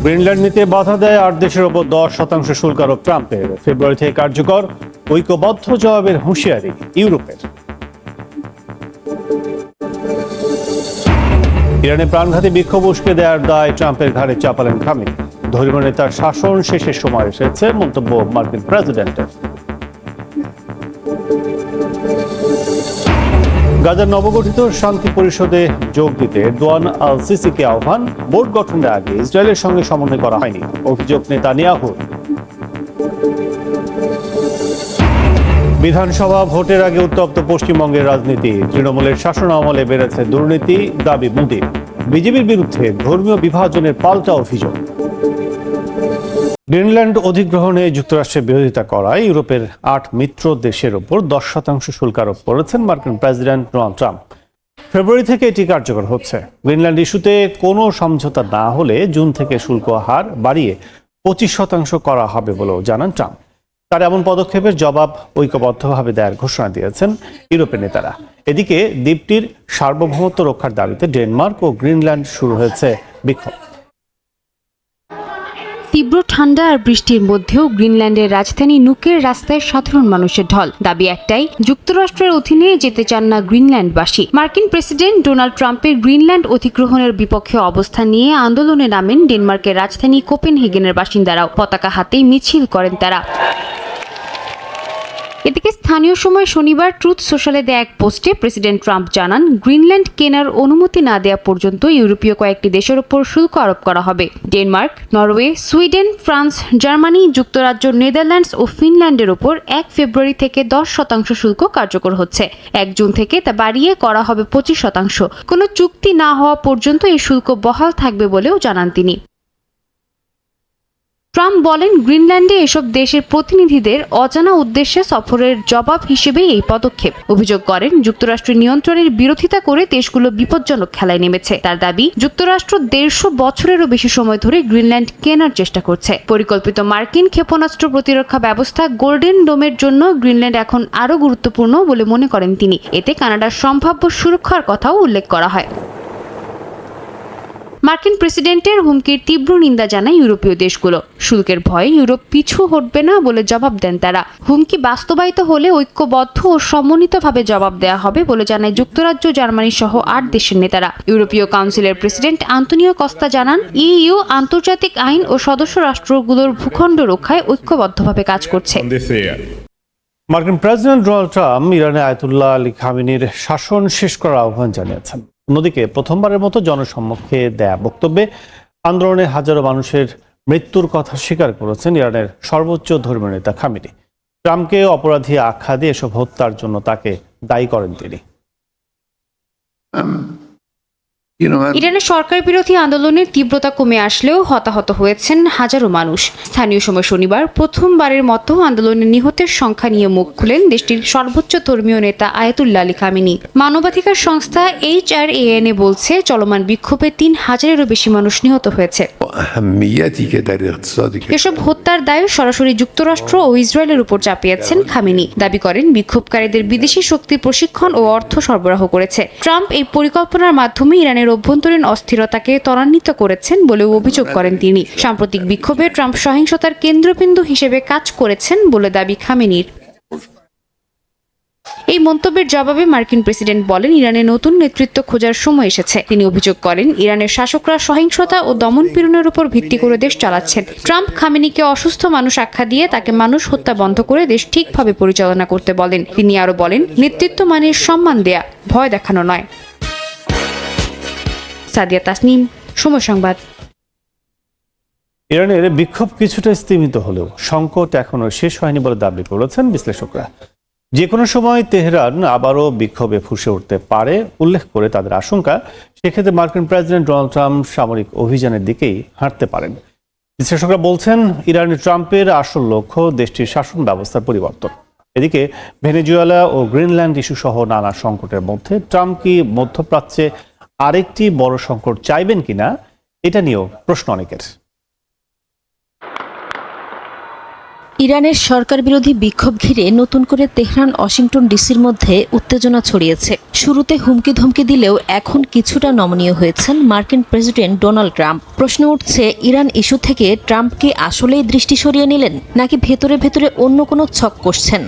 Greenland নিতে বাধা দেয় 8 দেশের ওপর 10% শুল্ক আরোপ ট্রাম্পের। ফেব্রুয়ারি থেকে কার্যকর, ঐক্যবদ্ধ জবাবের হুঁশিয়ারি ইউরোপের। ইরানে প্রাণঘাতী বিক্ষোভ উস্কে দেওয়ার দায় ট্রাম্পের ঘাড়ে চাপালেন খামেনি। ধর্মীয় নেতার শাসন শেষের সময় এসেছে, মন্তব্য মার্কিন প্রেসিডেন্টের। গাজার নবগঠিত শান্তি পরিষদে যোগ দিতে এরদোয়ান আল সিসিকে আহ্বান। বোর্ড গঠনের আগে ইসরায়েলের সঙ্গে সমন্বয় করা হয়নি, অভিযোগ নেতানিয়াহুর। বিধানসভা ভোটের আগে উত্তপ্ত পশ্চিমবঙ্গের রাজনীতি। তৃণমূলের শাসন আমলে বেড়েছে দুর্নীতি, দাবি মোদির। বিজেপির বিরুদ্ধে ধর্মীয় বিভাজনের পাল্টা অভিযোগ। গ্রিনল্যান্ড অধিগ্রহণে যুক্তরাষ্ট্রের বিরোধিতা করায় ইউরোপের 8 মিত্র দেশের ওপর 10% শুল্ক আরোপ করেছেন মার্কিন প্রেসিডেন্ট ডোনাল্ড ট্রাম্প। ফেব্রুয়ারি থেকে এটি কার্যকর হচ্ছে। গ্রিনল্যান্ড ইস্যুতে কোনো সমঝোতা না হলে জুন থেকে শুল্ক হার বাড়িয়ে 25% করা হবে বলেও জানান ট্রাম্প। তার এমন পদক্ষেপের জবাব ঐক্যবদ্ধভাবে দেওয়ার ঘোষণা দিয়েছেন ইউরোপের নেতারা। এদিকে দ্বীপটির সার্বভৌমত্ব রক্ষার দাবিতে ডেনমার্ক ও গ্রিনল্যান্ড শুরু হয়েছে বিক্ষোভ। তীব্র ঠান্ডা আর বৃষ্টির মধ্যেও গ্রিনল্যান্ডের রাজধানী নুকের রাস্তায় সাধারণ মানুষের ঢল। দাবি একটাই, যুক্তরাষ্ট্রের অধীনে যেতে চান না গ্রিনল্যান্ডবাসী। মার্কিন প্রেসিডেন্ট ডোনাল্ড ট্রাম্পের গ্রিনল্যান্ড অধিগ্রহণের বিপক্ষে অবস্থান নিয়ে আন্দোলনে নামেন ডেনমার্কের রাজধানী কোপেনহেগেনের বাসিন্দারাও। পতাকা হাতেই মিছিল করেন তারা। এদিকে স্থানীয় সময় শনিবার ট্রুথ সোশ্যালে দেয়া এক পোস্টে প্রেসিডেন্ট ট্রাম্প জানান, গ্রিনল্যান্ড কেনার অনুমতি না দেওয়া পর্যন্ত ইউরোপীয় কয়েকটি দেশের ওপর শুল্ক আরোপ করা হবে। Denmark, Norway, Sweden, France, Germany, যুক্তরাজ্য, নেদারল্যান্ডস ও ফিনল্যান্ডের ওপর 1 ফেব্রুয়ারি থেকে 10% শুল্ক কার্যকর হচ্ছে। 1 জুন থেকে তা বাড়িয়ে করা হবে 25%। কোনো চুক্তি না হওয়া পর্যন্ত এই শুল্ক বহাল থাকবে বলেও জানান তিনি। ট্রাম্প বলেন, গ্রিনল্যান্ডে এসব দেশের প্রতিনিধিদের অজানা উদ্দেশ্যে সফরের জবাব হিসেবে এই পদক্ষেপ। অভিযোগ করেন, যুক্তরাষ্ট্রের নিয়ন্ত্রণের বিরোধিতা করে দেশগুলো বিপজ্জনক খেলায় নেমেছে। তার দাবি, যুক্তরাষ্ট্র 150 বছরেরও বেশি সময় ধরে গ্রিনল্যান্ড কেনার চেষ্টা করছে। পরিকল্পিত মার্কিন ক্ষেপণাস্ত্র প্রতিরক্ষা ব্যবস্থা গোল্ডেন ডোমের জন্য গ্রিনল্যান্ড এখন আরও গুরুত্বপূর্ণ বলে মনে করেন তিনি। এতে কানাডার সম্ভাব্য সুরক্ষার কথাও উল্লেখ করা হয়। মার্কিন প্রেসিডেন্টের হুমকির তীব্র নিন্দা জানায় ইউরোপীয় দেশগুলো। শুল্কের ভয়ে ইউরোপ পিছু হটবে না বলে জবাব দেন তারা। হুমকি বাস্তবায়িত হলে ঐক্যবদ্ধ ও সমন্বিতভাবে জবাব দেওয়া হবে বলে জানায় যুক্তরাজ্য, জার্মানি সহ 8 দেশের নেতারা। ইউরোপীয় কাউন্সিলের প্রেসিডেন্ট আন্তোনিও কস্তা জানান, ইইউ আন্তর্জাতিক আইন ও সদস্য রাষ্ট্রগুলোর ভূখণ্ড রক্ষায় ঐক্যবদ্ধভাবে কাজ করছে। মার্কিন প্রেসিডেন্ট ডোনাল্ড ট্রাম্প ইরানে আয়াতুল্লাহ আলী খামেনির শাসন শেষ করার আহ্বান জানিয়েছেন। অন্যদিকে প্রথমবারের মতো জনসম্মুখে দেয়া বক্তব্যে আন্দোলনে হাজারো মানুষের মৃত্যুর কথা স্বীকার করেছেন ইরানের সর্বোচ্চ ধর্মীয় নেতা খামেনি। ট্রাম্পকে অপরাধী আখ্যা দিয়ে এসব হত্যার জন্য তাকে দায়ী করেন তিনি। ইরানের সরকার বিরোধী আন্দোলনের তীব্রতা কমে আসলেও হতাহত হয়েছেন হাজারো মানুষ। স্থানীয় সময় শনিবার প্রথমবারের মতো আন্দোলনে নিহতের সংখ্যা নিয়ে মুখ খুলেন দেশটির সর্বোচ্চ ধর্মীয় নেতা আয়াতুল্লাহ আলী খামেনি। মানবাধিকার সংস্থা HRAN বলছে, চলমান বিক্ষোভে 3000-এরও বেশি মানুষ নিহত হয়েছে। এসব হত্যার দায় সরাসরি যুক্তরাষ্ট্র ও ইসরায়েলের উপর চাপিয়েছেন খামেনি। দাবি করেন, বিক্ষোভকারীদের বিদেশি শক্তি প্রশিক্ষণ ও অর্থ সরবরাহ করেছে। ট্রাম্প এই পরিকল্পনার মাধ্যমে ইরানের অভ্যন্তরীণ অস্থিরতাকে ত্বরান্বিত করেছেন বলেও অভিযোগ করেন তিনি। সাম্প্রতিক বিক্ষোভে ট্রাম্প সহিংসতার কেন্দ্রবিন্দু হিসেবে কাজ করেছেন বলে দাবি খামেনির। এই মন্তব্যের জবাবে মার্কিন প্রেসিডেন্ট বলেন, ইরানের নতুন নেতৃত্ব খোঁজার সময় এসেছে। তিনি অভিযোগ করেন, ইরানের শাসকরা সহিংসতা ও দমনপীড়নের উপর ভিত্তি করে দেশ চালাচ্ছেন। ট্রাম্প খামেনিকে অসুস্থ মানুষ আখ্যা দিয়ে তাকে মানুষ হত্যা বন্ধ করে দেশ ঠিকভাবে পরিচালনা করতে বলেন। তিনি আরও বলেন, নেতৃত্ব মানে সম্মান দেয়া, ভয় দেখানো নয়। সাদিয়া তাসনিম, সময় সংবাদ। ইরানের বিক্ষোভ কিছুটা স্তিমিত হলেও সংকট এখনো শেষ হয়নি বলে দাবি করেছেন বিশ্লেষকরা। যে কোনো সময় তেহরান আবারও বিক্ষোভে ফুঁসে উঠতে পারে উল্লেখ করে তাদের আশঙ্কা, সেক্ষেত্রে মার্কিন প্রেসিডেন্ট ডোনাল্ড ট্রাম্প সামরিক অভিযানের দিকেই হাঁটতে পারেন। বিশ্লেষকরা বলছেন, ইরানের ট্রাম্পের আসল লক্ষ্য দেশটির শাসন ব্যবস্থার পরিবর্তন। এদিকে ভেনেজুয়েলা ও গ্রিনল্যান্ড ইস্যু সহ নানা সংকটের মধ্যে ট্রাম্প কি মধ্যপ্রাচ্যে আরেকটি বড় সংকট চাইবেন কিনা, এটা নিয়েও প্রশ্ন অনেকের। ইরানের সরকার বিরোধী বিক্ষোভ ঘিরে নতুন করে তেহরান ওয়াশিংটন ডিসির মধ্যে উত্তেজনা ছড়িয়েছে। শুরুতে হুমকি ধমকি দিলেও এখন কিছুটা নমনীয় হয়েছেন মার্কিন প্রেসিডেন্ট ডোনাল্ড ট্রাম্প। প্রশ্ন উঠছে, ইরান ইস্যু থেকে ট্রাম্প কি আসলেই দৃষ্টি সরিয়ে নিলেন, নাকি ভেতরে ভেতরে অন্য কোনো ছক কষছেন?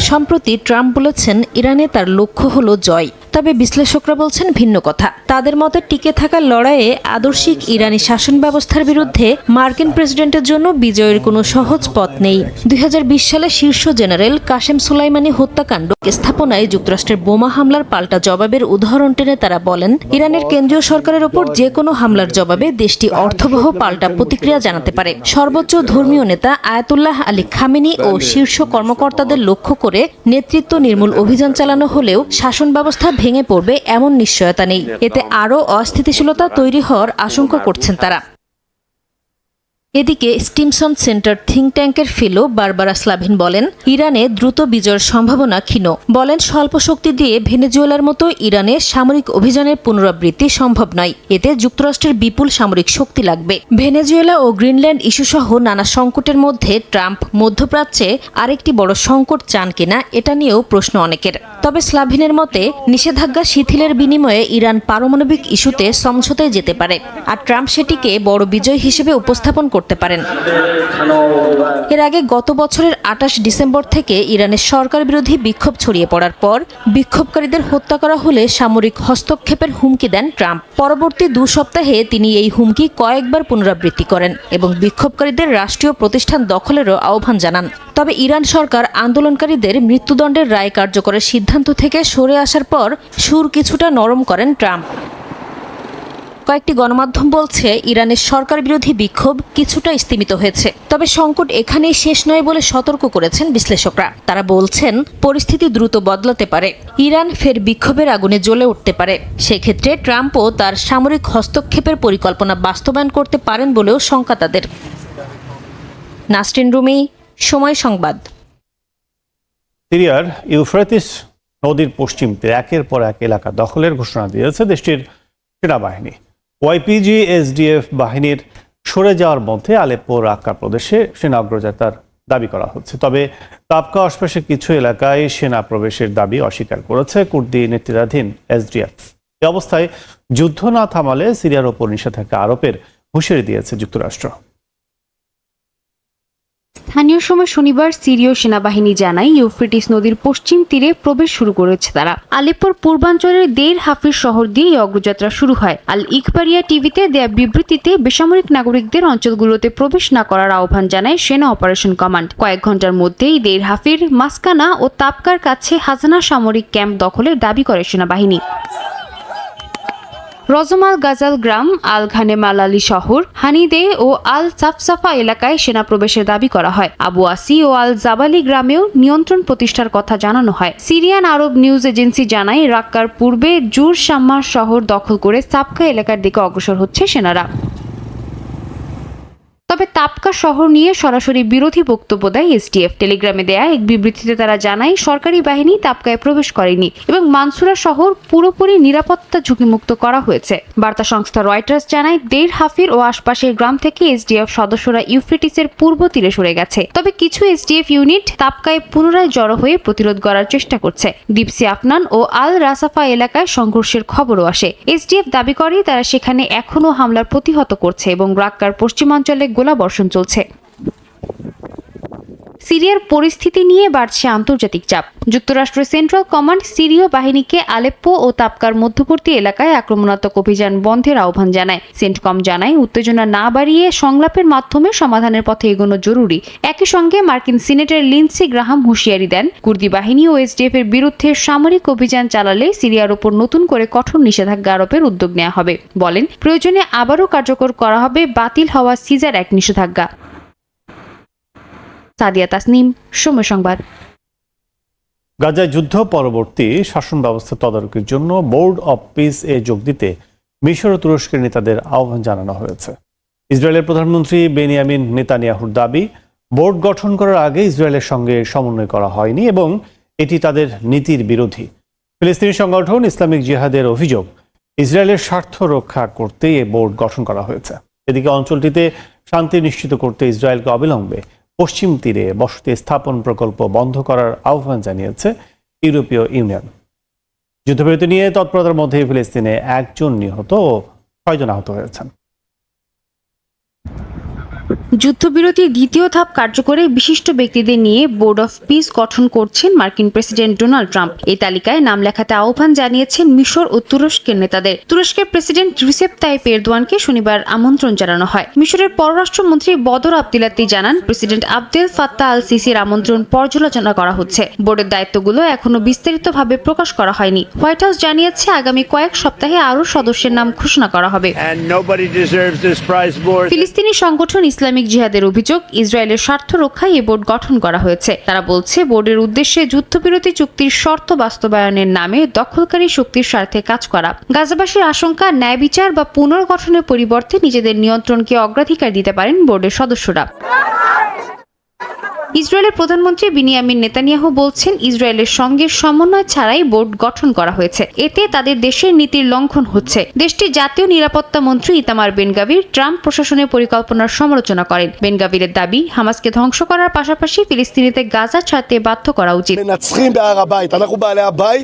সম্প্রতি ট্রাম্প বলেছেন ইরানে তার লক্ষ্য হলো জয়, তবে বিশ্লেষকরা বলছেন ভিন্ন কথা। তাদের মতে টিকে থাকার লড়াইয়ে আদর্শিক ইরানি শাসন ব্যবস্থার বিরুদ্ধে মার্কিন প্রেসিডেন্টের জন্য বিজয়ের কোনো সহজ পথ নেই। 2020 সালে শীর্ষ জেনারেল কাশেম সুলাইমানি হত্যাকাণ্ড স্থাপনায় যুক্তরাষ্ট্রের বোমা হামলার পাল্টা জবাবের উদাহরণ টেনে তারা বলেন, ইরানের কেন্দ্রীয় সরকারের ওপর যে কোনো হামলার জবাবে দেশটি অর্থবহ পাল্টা প্রতিক্রিয়া জানাতে পারে। সর্বোচ্চ ধর্মীয় নেতা আয়াতুল্লাহ আলী খামেনি ও শীর্ষ কর্মকর্তাদের লক্ষ্য করে নেতৃত্ব নির্মূল অভিযান চালানো হলেও শাসন ব্যবস্থা ভেঙে পড়বে এমন নিশ্চয়তা নেই। এতে আরও অস্থিতিশীলতা তৈরি হওয়ার আশঙ্কা করছেন তারা। এদিকে স্টিমসন সেন্টার থিঙ্ক ট্যাঙ্কের ফেলো বারবারা স্লাভিন বলেন, ইরানে দ্রুত বিজয়ের সম্ভাবনা ক্ষীণ। বলেন, স্বল্প শক্তি দিয়ে ভেনেজুয়েলার মতো ইরানে সামরিক অভিযানের পুনরাবৃত্তি সম্ভব নয়। এতে যুক্তরাষ্ট্রের বিপুল সামরিক শক্তি লাগবে। ভেনেজুয়েলা ও গ্রিনল্যান্ড ইস্যুসহ নানা সংকটের মধ্যে ট্রাম্প মধ্যপ্রাচ্যে আরেকটি বড় সংকট চান কিনা এটা নিয়েও প্রশ্ন অনেকের। তবে স্লাভিনের মতে, নিষেধাজ্ঞা শিথিলের বিনিময়ে ইরান পারমাণবিক ইস্যুতে সমঝোতায় যেতে পারে, আর ট্রাম্প সেটিকে বড় বিজয় হিসেবে উপস্থাপন করতে পারেন। এর আগে গত বছরের 28 ডিসেম্বর থেকে ইরানের সরকার বিরোধী বিক্ষোভ ছড়িয়ে পড়ার পর বিক্ষোভকারীদের হত্যা করা হলে সামরিক হস্তক্ষেপের হুমকি দেন ট্রাম্প। পরবর্তী 2 সপ্তাহে তিনি এই হুমকি কয়েকবার পুনরাবৃত্তি করেন এবং বিক্ষোভকারীদের রাষ্ট্রীয় প্রতিষ্ঠান দখলেরও আহ্বান জানান। তবে ইরান সরকার আন্দোলনকারীদের মৃত্যুদণ্ডের রায় কার্যকরের সিদ্ধান্ত থেকে সরে আসার পর সুর কিছুটা নরম করেন ট্রাম্প। কয়েকটি গণমাধ্যম বলছে, ইরানের সরকার বিরোধী বিক্ষোভ কিছুটা স্তিমিত হয়েছে। তবে সংকট এখানেই শেষ নয় বলে সতর্ক করেছেন বিশ্লেষকরা। তারা বলছেন, পরিস্থিতি দ্রুত বদলাতে পারে। ইরান ফের বিক্ষোভের আগুনে জ্বলে উঠতে পারে। সেক্ষেত্রে ট্রাম্পও তার সামরিক হস্তক্ষেপের পরিকল্পনা বাস্তবায়ন করতে পারেন বলেও শঙ্কা তাদের। নাসরিন রুমি, সময় সংবাদ। সিরিয়ার ইউফ্রেটিস নদীর পশ্চিম তীরে একের পর এক এলাকা দখলের ঘোষণা দিয়েছে দেশটির সেনাবাহিনী। ওয়াইপিজি এসডিএফ বাহিনীর সরে যাওয়ার মধ্যে আলেপ্পো রাক্কা প্রদেশে সেনা অগ্রযাত্রার দাবি করা হচ্ছে। তবে তাবকা আশপাশের কিছু এলাকায় সেনা প্রবেশের দাবি অস্বীকার করেছে কুর্দি নেতৃত্বাধীন এসডিএফ। এই অবস্থায় যুদ্ধ না থামালে সিরিয়ার ওপর নিষেধাজ্ঞা আরোপের হুঁশিয়ারি দিয়েছে যুক্তরাষ্ট্র। স্থানীয় সময় শনিবার সিরীয় সেনাবাহিনী জানায়, ইউফ্রেটিস নদীর পশ্চিম তীরে প্রবেশ শুরু করেছে তারা। আলেপ্পোর পূর্বাঞ্চলের দেইর হাফিজ শহর দিয়ে এই অগ্রযাত্রা শুরু হয়। আল ইখবারিয়া টিভিতে দেয়া বিবৃতিতে বেসামরিক নাগরিকদের অঞ্চলগুলোতে প্রবেশ না করার আহ্বান জানায় সেনা অপারেশন কমান্ড। কয়েক ঘন্টার মধ্যেই দেইর হাফির, মাসকানা ও তাবকার কাছে হাজানা সামরিক ক্যাম্প দখলের দাবি করে সেনাবাহিনী। রজমাল গাজাল গ্রাম, আল ঘানেম আল আলী শহর, হানিদে ও আল সাফসাফা এলাকায় সেনা প্রবেশের দাবি করা হয়। আবু আসি ও আল জাবালি গ্রামেও নিয়ন্ত্রণ প্রতিষ্ঠার কথা জানানো হয়। সিরিয়ান আরব নিউজ এজেন্সি জানায়, রাক্কার পূর্বে জুর শাম্মার শহর দখল করে সাবকা এলাকার দিকে অগ্রসর হচ্ছে সেনারা। তবে তাবকা শহর নিয়ে সরাসরি বিরোধী বক্তব্য দেয় এসডিএফ। টেলিগ্রামে দেয়া এক বিবৃতিতে তারা জানায়, সরকারি বাহিনী তাবকায় প্রবেশ করেনি এবং মানসুরা শহর পুরোপুরি নিরাপত্তা ঝুঁকিমুক্ত করা হয়েছে। বার্তা সংস্থা রয়টার্স জানায়, দেইর হাফির ও আশপাশের গ্রাম থেকে এসডিএফ সদস্যরা ইউফ্রেটিসের পূর্ব তীরে সরে গেছে। তবে কিছু এসডিএফ ইউনিট তাবকায় পুনরায় জড়ো হয়ে প্রতিরোধ করার চেষ্টা করছে। দিপসি আফনান ও আল রাসাফা এলাকায় সংঘর্ষের খবরও আসে। এসডিএফ দাবি করে তারা সেখানে এখনও হামলার প্রতিহত করছে এবং রাক্কার পশ্চিমাঞ্চলে গোলাবর্ষণ চলছে। সিরিয়ার পরিস্থিতি নিয়ে বাড়ছে আন্তর্জাতিক চাপ। যুক্তরাষ্ট্রের সেন্ট্রাল কমান্ড সিরীয় বাহিনীকে আলেপ্পো ও তাবকার মধ্যবর্তী এলাকায় আক্রমণাত্মক অভিযান বন্ধের আহ্বান জানায়। সেন্টকম জানায়, উত্তেজনা না বাড়িয়ে সংলাপের মাধ্যমে সমাধানের পথে এগোনো জরুরি। একই সঙ্গে মার্কিন সিনেটর লিন্ডসি গ্রাহাম হুঁশিয়ারি দেন, কুর্দি বাহিনী ও এসডিএফ এর বিরুদ্ধে সামরিক অভিযান চালালে সিরিয়ার ওপর নতুন করে কঠোর নিষেধাজ্ঞা আরোপের উদ্যোগ নেওয়া হবে। বলেন, প্রয়োজনে আবারও কার্যকর করা হবে বাতিল হওয়া সিজার এক নিষেধাজ্ঞা। সাদিয়া তাসনিম, সময় সংবাদ। গাজায় যুদ্ধ পরবর্তী শাসন ব্যবস্থা তদারকির জন্য বোর্ড অব পিস এ যোগ দিতে মিশর ও তুরস্কের নেতাদের আহ্বান জানানো হয়েছে। ইসরায়েলের প্রধানমন্ত্রী বেনিয়ামিন নেতানিয়াহুর দাবি, বোর্ড গঠন করার আগে ইসরায়েলের সঙ্গে সমন্বয় করা হয়নি এবং এটি তাদের নীতির বিরোধী। ফিলিস্তিনি সংগঠন ইসলামিক জিহাদের অভিযোগ, ইসরায়েলের স্বার্থ রক্ষা করতে এই বোর্ড গঠন করা হয়েছে। এদিকে অঞ্চলটিতে শান্তি নিশ্চিত করতে ইসরায়েলকে অবিলম্বে পশ্চিম তীরে বসতি স্থাপন প্রকল্প বন্ধ করার আহ্বান জানিয়েছে ইউরোপীয় ইউনিয়ন। যুদ্ধবিরতি নিয়ে তৎপরতার মধ্যে ফিলিস্তিনে 1 জন নিহত ও 6 জন আহত হয়েছেন। যুদ্ধবিরতির দ্বিতীয় ধাপ কার্যকরে বিশিষ্ট ব্যক্তিদের নিয়ে বোর্ড অফ পিস গঠন করছেন মার্কিন প্রেসিডেন্ট ডোনাল্ড ট্রাম্প। এই তালিকায় নাম লেখাতে আহ্বান জানিয়েছেন মিশর ও তুরস্কের নেতাদের। তুরস্কের প্রেসিডেন্ট রিসেপ তাইপ এরদোয়ানকে শনিবার আমন্ত্রণ জানানো হয়। মিশরের পররাষ্ট্রমন্ত্রী বদর আবদিলাতি জানান, প্রেসিডেন্ট আবদেল ফাত্তাহ আল সিসির আমন্ত্রণ পর্যালোচনা করা হচ্ছে। বোর্ডের দায়িত্বগুলো এখনো বিস্তারিতভাবে প্রকাশ করা হয়নি। হোয়াইট হাউস জানিয়েছে আগামী কয়েক সপ্তাহে আরও সদস্যের নাম ঘোষণা করা হবে। ফিলিস্তিনি সংগঠন ইসলামিক জিহাদের অভিযোগ, ইসরায়েলের স্বার্থ রক্ষায় এই বোর্ড গঠন করা হয়েছে। তারা বলছে, বোর্ডের উদ্দেশ্যে যুদ্ধবিরতি চুক্তির শর্ত বাস্তবায়নের নামে দখলকারী শক্তির স্বার্থে কাজ করা। গাজাবাসীর আশঙ্কা, ন্যায় বিচার বা পুনর্গঠনের পরিবর্তে নিজেদের নিয়ন্ত্রণকে অগ্রাধিকার দিতে পারেন বোর্ডের সদস্যরা। ইসরায়েলের প্রধানমন্ত্রী বিনিয়ামিন নেতানিয়াহু বলছেন, ইসরায়েলের সঙ্গে সমন্বয় ছাড়াই বোর্ড গঠন করা হয়েছে। এতে তাদের দেশের নীতির লঙ্ঘন হচ্ছে। দেশটির জাতীয় নিরাপত্তা মন্ত্রী ইতামার বেন গাভির ট্রাম্প প্রশাসনের পরিকল্পনার সমালোচনা করেন। বেন গাভিরের দাবি, হামাসকে ধ্বংস করার পাশাপাশি ফিলিস্তিনিদের গাজা ছাড়তে বাধ্য করা উচিত।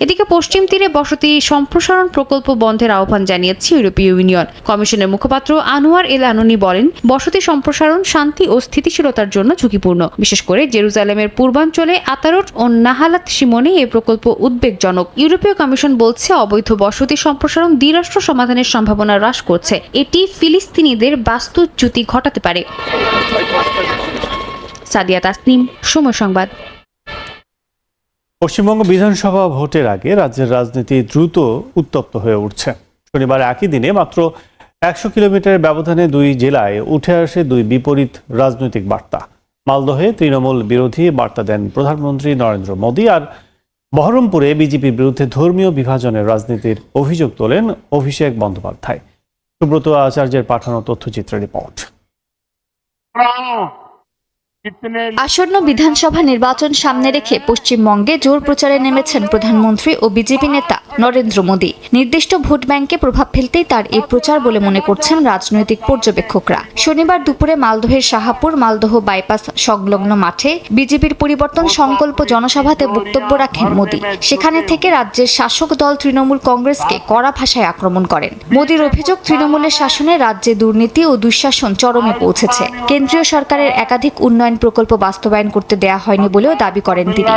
এদিকে পশ্চিম তীরে বসতি সম্প্রসারণ প্রকল্প বন্ধের আহ্বান জানিয়েছে ইউরোপীয় ইউনিয়ন। কমিশনের মুখপাত্র আনোয়ার এল আনুনি বলেন, বসতি সম্প্রসারণ শান্তি ও স্থিতিশীলতার জন্য ঝুঁকিপূর্ণ। বিশেষ করে জেরুজালেমের পূর্বাঞ্চলে আতারোট ও নাহালাত সীমানে এই প্রকল্প উদ্বেগজনক। ইউরোপীয় কমিশন বলছে, অবৈধ বসতি সম্প্রসারণ দ্বিরাষ্ট্র সমাধানের সম্ভাবনা হ্রাস করছে। এটি ফিলিস্তিনিদের বাস্তুচ্যুতি ঘটাতে পারে। সাদিয়া তাসনিম, সময় সংবাদ। পশ্চিমবঙ্গ বিধানসভা ভোটের আগে রাজ্যের রাজনীতি দ্রুত উত্তপ্ত হয়ে উঠছে। শনিবার একই দিনে মাত্র 100 কিলোমিটারের ব্যবধানে 2 জেলায় উঠে আসে 2 বিপরীত রাজনৈতিক বার্তা। মালদহে তৃণমূল বিরোধী বার্তা দেন প্রধানমন্ত্রী নরেন্দ্র মোদী, আর বহরমপুরে বিজেপির বিরুদ্ধে ধর্মীয় বিভাজনের রাজনীতির অভিযোগ তোলেন অভিষেক বন্দ্যোপাধ্যায়। সুব্রত আচার্যের পাঠানো তথ্যচিত্র রিপোর্ট। আসন্ন বিধানসভা নির্বাচন সামনে রেখে পশ্চিমবঙ্গে জোর প্রচারে নেমেছেন প্রধানমন্ত্রী ও বিজেপি নেতা নরেন্দ্র মোদী। নির্দিষ্ট ভোট ব্যাংকে প্রভাব ফেলতেই তার এই প্রচার বলে মনে করছেন রাজনৈতিক পর্যবেক্ষকরা। শনিবার দুপুরে মালদহের শাহাপুর মালদহ বাইপাস সংলগ্ন মাঠে বিজেপির পরিবর্তন সংকল্প জনসভাতে বক্তব্য রাখেন মোদী। সেখানে থেকে রাজ্যের শাসক দল তৃণমূল কংগ্রেসকে কড়া ভাষায় আক্রমণ করেন। মোদীর অভিযোগ, তৃণমূলের শাসনে রাজ্যে দুর্নীতি ও দুঃশাসন চরমে পৌঁছেছে। কেন্দ্রীয় সরকারের একাধিক উন্নয়ন প্রকল্প বাস্তবায়ন করতে দেয়া হয়নি বলেও দাবি করেন তিনি।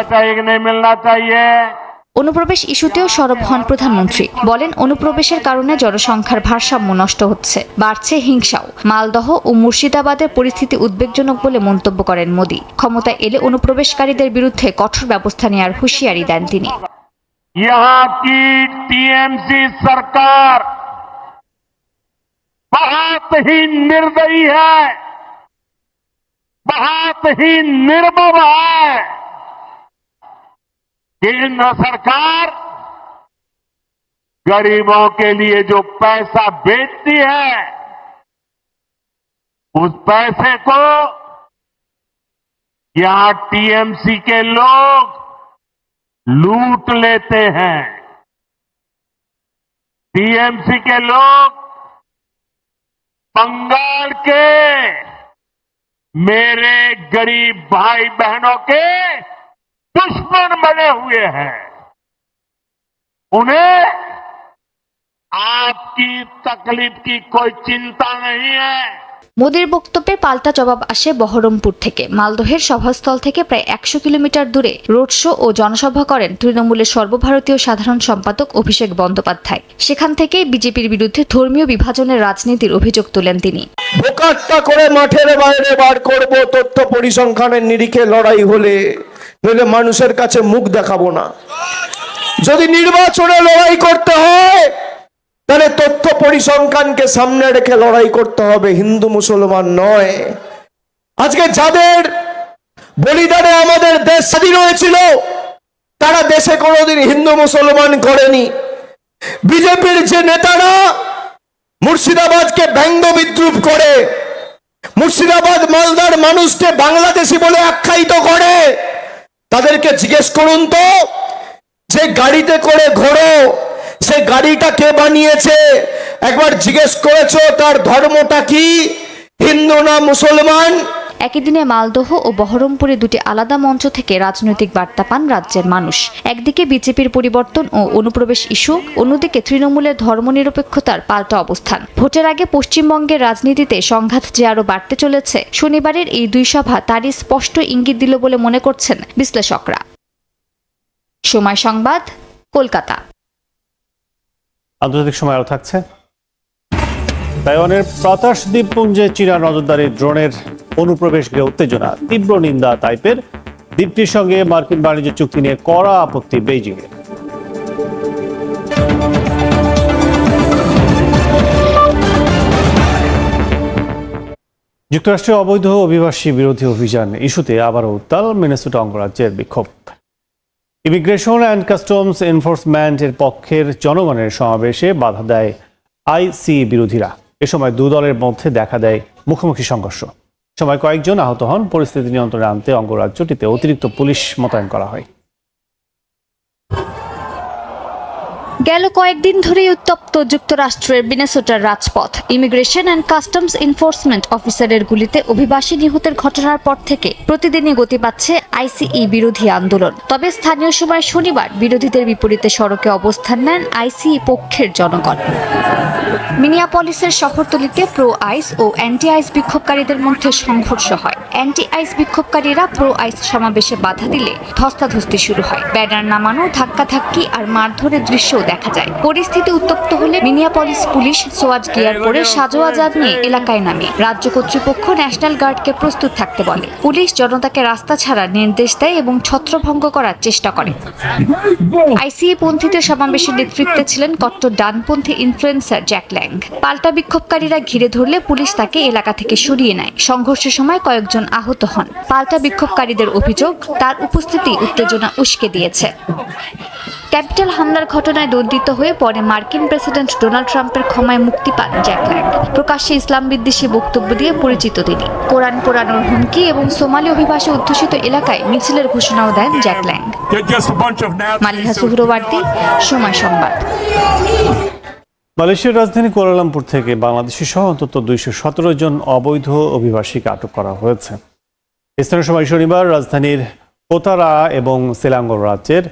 অনুপ্রবেশ ইস্যুতেও সরব হন প্রধানমন্ত্রী। বলেন, অনুপ্রবেশের কারণে জনসংখ্যার ভারসাম্য নষ্ট হচ্ছে, বাড়ছে হিংসাও। মালদহ ও মুর্শিদাবাদের পরিস্থিতি উদ্বেগজনক বলে মন্তব্য করেন মোদী। ক্ষমতায় এলে অনুপ্রবেশকারীদের বিরুদ্ধে কঠোর ব্যবস্থা নেওয়ার হুঁশিয়ারি দেন তিনি। টিএমসি সরকার बहुत ही निर्दयी है, बहुत ही निर्मम है। केंद्र सरकार गरीबों के लिए जो पैसा बेचती है, उस पैसे को यहां टीएमसी के लोग लूट लेते हैं। टीएमसी के लोग बंगाल के मेरे गरीब भाई बहनों के दुश्मन बने हुए हैं। उन्हें आपकी तकलीफ की कोई चिंता नहीं है। মোদীর বক্তব্যে পাল্টা জবাব আসে বহরমপুর থেকে। মালদহের সভাস্থল থেকে প্রায় 100 কিলোমিটার দূরে রোড শো ও জনসভা করেন তৃণমূলের সর্বভারতীয় সাধারণ সম্পাদক অভিষেক বন্দ্যোপাধ্যায়। সেখান থেকেই বিজেপির বিরুদ্ধে ধর্মীয় বিভাজনের রাজনীতির অভিযোগ তোলেন তিনি। বোকাট্টা করে মাঠের বাইরে বার করব, তথ্য পরিসংখ্যানের নিরিখে লড়াই হলে নইলে মানুষের কাছে মুখ দেখাবো না। যদি নির্বাচনে লড়াই করতে হয় তাহলে তথ্য পরিসংখ্যানকে সামনে রেখে লড়াই করতে হবে, হিন্দু মুসলমান নয়। আজকে যাদের বলিদানে আমাদের দেশ স্বাধীন হয়েছিল তারা দেশে কোনোদিন হিন্দু মুসলমান করেনি। বিজেপির যে নেতারা মুর্শিদাবাদকে ব্যঙ্গ বিদ্রুপ করে, মুর্শিদাবাদ মালদার মানুষকে বাংলাদেশি বলে আখ্যায়িত করে, তাদেরকে জিজ্ঞেস করুন তো, যে গাড়িতে করে ঘোরো, সে গাড়িটা কে বানিয়েছে একবার জিজ্ঞেস করেছো? তার ধর্মটা কি, হিন্দু না মুসলমান? একই দিনে মালদহ ও বহরমপুরে দুটি আলাদা মঞ্চ থেকে রাজনৈতিক বার্তা পান রাজ্যের মানুষ। একদিকে বিজেপির পরিবর্তন ও অনুপ্রবেশ ইস্যু, অন্যদিকে তৃণমূলের ধর্মনিরপেক্ষতার পাল্টা অবস্থান। ভোটের আগে পশ্চিমবঙ্গের রাজনীতিতে সংঘাত যে আরও বাড়তে চলেছে, শনিবারের এই দুই সভা তারই স্পষ্ট ইঙ্গিত দিল বলে মনে করছেন বিশ্লেষকরা। সময় সংবাদ, কলকাতা। আন্তর্জাতিক সময় আরো থাকছে। তাইওয়ানের প্রতাস দ্বীপপুঞ্জে চীনা নজরদারি ড্রোনের অনুপ্রবেশ ঘিরে উত্তেজনা, তীব্র নিন্দা তাইপের। দ্বীপটির সঙ্গে মার্কিন বাণিজ্য চুক্তি নিয়ে কড়া আপত্তি বেইজিং এর। যুক্তরাষ্ট্রে অবৈধ অভিবাসী বিরোধী অভিযান ইস্যুতে আবারও উত্তাল মিনেসোটা অঙ্গরাজ্যের বিক্ষোভ। ইমিগ্রেশন অ্যান্ড কাস্টমস এনফোর্সমেন্ট এর পক্ষের জনগণের সমাবেশে বাধা দেয় আইসি বিরোধীরা। এ সময় দু দলের মধ্যে দেখা দেয় মুখোমুখি সংঘর্ষ। সময় কয়েকজন আহত হন। পরিস্থিতি নিয়ন্ত্রণে আনতে অঙ্গরাজ্যটিতে অতিরিক্ত পুলিশ মোতায়েন করা হয়। গেল কয়েকদিন ধরেই উত্তপ্ত যুক্তরাষ্ট্রের মিনেসোটার রাজপথ। ইমিগ্রেশন অ্যান্ড কাস্টমস এনফোর্সমেন্ট অফিসারের গুলিতে অভিবাসী নিহতের ঘটনার পর থেকে প্রতিদিনই গতি পাচ্ছে আইসিই বিরোধী আন্দোলন। তবে স্থানীয় সময় শনিবার বিরোধীদের বিপরীতে সড়কে অবস্থান নেন আইসিই পক্ষের জনগণ। মিনিয়াপলিসের শহরতলিতে প্রো আইস ও অ্যান্টি আইস বিক্ষোভকারীদের মধ্যে সংঘর্ষ হয়। অ্যান্টি আইস বিক্ষোভকারীরা প্রো আইস সমাবেশে বাধা দিলে ধস্তাধস্তি শুরু হয়। ব্যানার নামানো, ধাক্কাধাক্কি আর মারধরের দৃশ্যও দেখা যায়। পরিস্থিতি উত্তপ্ত হলে মিনিয়াপলিস পুলিশ সোয়াজ গিয়ার পরে সাজোয়া জাত নিয়ে এলাকায় নামে। রাজ্য কর্তৃপক্ষ ন্যাশনাল গার্ডকে প্রস্তুত থাকতে বলে। পুলিশ জনতাকে রাস্তা ছাড়ার নির্দেশ দেয় এবং ছত্রভঙ্গ করার চেষ্টা করে। আইসিই পন্থীদের সমাবেশের নেতৃত্বে ছিলেন কট্টর ডানপন্থী ইনফ্লুয়েন্সার জ্যাক ল্যাং। পাল্টা বিক্ষোভকারীরা ঘিরে ধরলে পুলিশ তাকে এলাকা থেকে সরিয়ে নেয়। সংঘর্ষের সময় কয়েকজন আহত হন। পাল্টা বিক্ষোভকারীদের অভিযোগ, তার উপস্থিতি উত্তেজনা উস্কে দিয়েছে। ক্যাপিটাল হামলার ঘটনায় দণ্ডিত হয়ে পরে মার্কিন প্রেসিডেন্ট ডোনাল্ড ট্রাম্পের ক্ষমায় মুক্তি পান জ্যাক ল্যাং। প্রকাশ্যে ইসলাম বিদ্বেষী বক্তব্য দিয়ে পরিচিত তিনি। কোরআন পোড়ানোর হুমকি এবং সোমালি অভিবাসী অধ্যুষিত এলাকায় মিছিলের ঘোষণাও দেন জ্যাক ল্যাং। মালিহা সুহরওয়ার্দী, সময় সংবাদ। মালয়েশিয়ার রাজধানী কুয়ালালামপুর থেকে বাংলাদেশি সহ অন্তত 217 জন অবৈধ অভিবাসীকে আটক করা হয়েছে। স্থানীয় সময় শনিবার রাজধানীর কোতারা এবং সেলাঙ্গোর রাজ্যের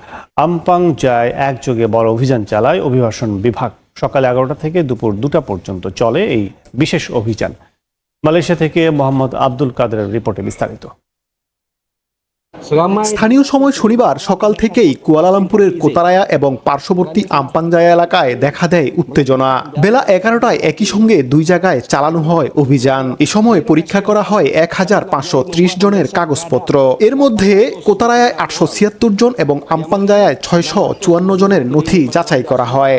আমপাং জায় একযোগে বড় অভিযান চালায় অভিবাসন বিভাগ। সকাল 11টা থেকে দুপুর 2টা পর্যন্ত চলে এই বিশেষ অভিযান। মালয়েশিয়া থেকে মোহাম্মদ আব্দুল কাদেরের রিপোর্টে বিস্তারিত। স্থানীয় সময় শনিবার সকাল থেকেই কুয়ালালামপুরের কোতারায়া এবং পার্শ্ববর্তী আমপাংজায়া এলাকায় দেখা দেয় উত্তেজনা। বেলা 11টায় একই সঙ্গে দুই জায়গায় চালানো হয় অভিযান। এ সময় পরীক্ষা করা হয় 1530 জনের কাগজপত্র। এর মধ্যে কোতারায়ায় 876 জন এবং আমপাংজায়ায় 654 জনের নথি যাচাই করা হয়।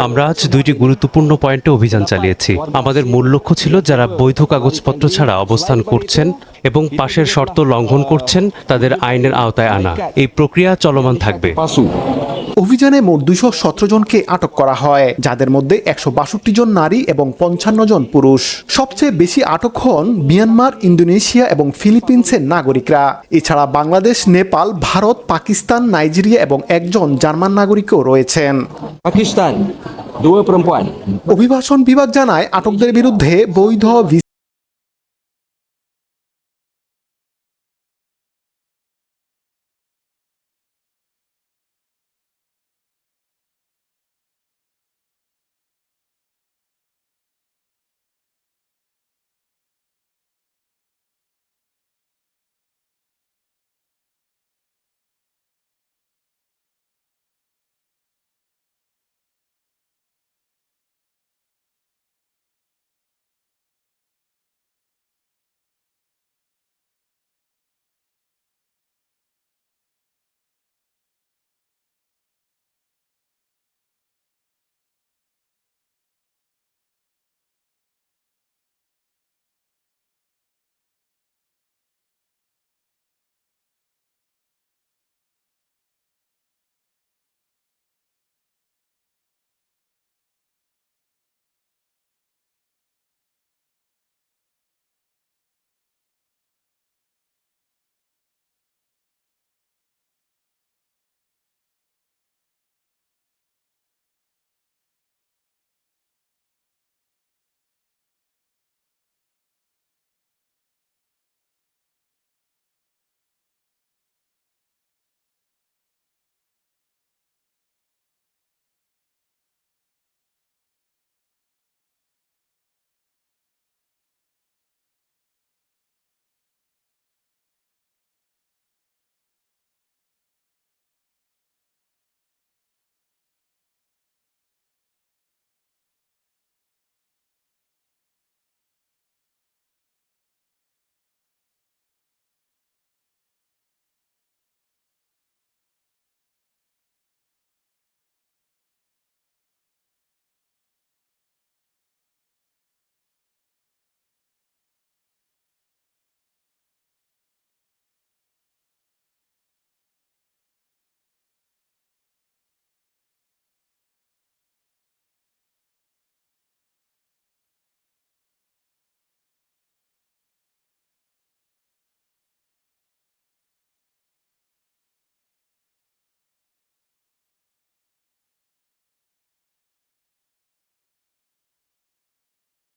আমরা আজ দুইটি গুরুত্বপূর্ণ পয়েন্টে অভিযান চালিয়েছি। আমাদের মূল লক্ষ্য ছিল যারা বৈধ কাগজপত্র ছাড়া অবস্থান করছেন এবং পাশের শর্ত লঙ্ঘন করছেন তাদের আইনের আওতায় আনা। এই প্রক্রিয়া চলমান থাকবে। অভিযানে মোট 217 জনকে আটক করা হয়, যাদের মধ্যে 162 জন নারী এবং 55 জন পুরুষ। সবচেয়ে বেশি আটক হন মিয়ানমার, ইন্দোনেশিয়া এবং ফিলিপিন্সের নাগরিকরা। এছাড়া বাংলাদেশ, নেপাল, ভারত, পাকিস্তান, নাইজেরিয়া এবং একজন জার্মান নাগরিকও রয়েছেন। Pakistan, 2 perempuan. অভিবাসন বিভাগ জানায় আটকদের বিরুদ্ধে বৈধ